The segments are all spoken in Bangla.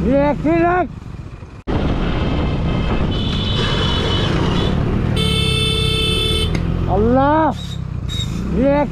Relax. Allah. Relax.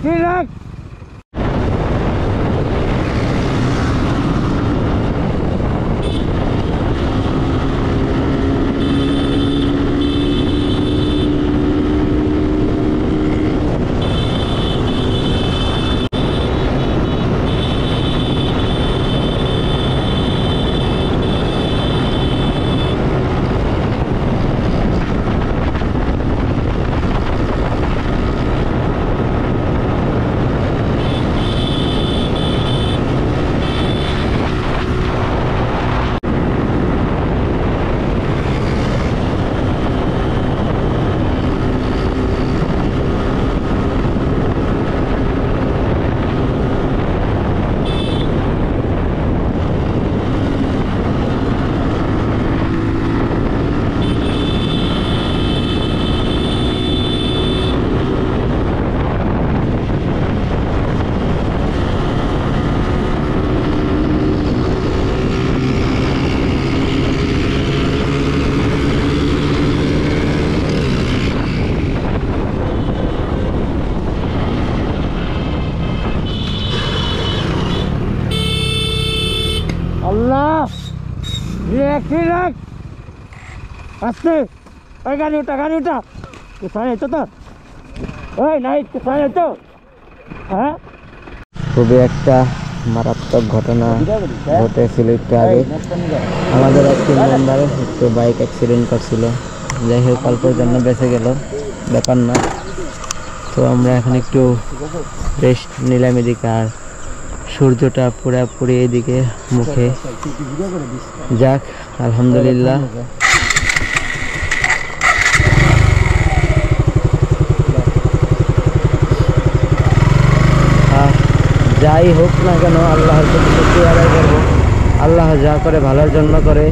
Allah. Relax. Aste. গাড়ি ওটা কোথায় তো ওই নাই কোথায় তো হ্যাঁ খুবই একটা মারাত্মক ঘটনা ঘটেছিল একটু আগে। আমাদের এক টিম মেম্বার একটু বাইক অ্যাক্সিডেন্ট করছিল, যাই হোক অল্পের জন্য বেঁচে গেল, ব্যাপার না। তো আমরা এখন একটু রেস্ট নিলাম এদিকে, আর সূর্যটা পুরাপুরি এদিকে মুখে। যাক আলহামদুলিল্লাহ। যাই হোক না কেন আল্লাহর প্রতি শুকরিয়া আদায় করবো। আল্লাহ যা করে ভালোর জন্য করে।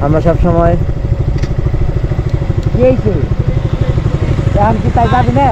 আমরা সব সময় কি তাই যাবি না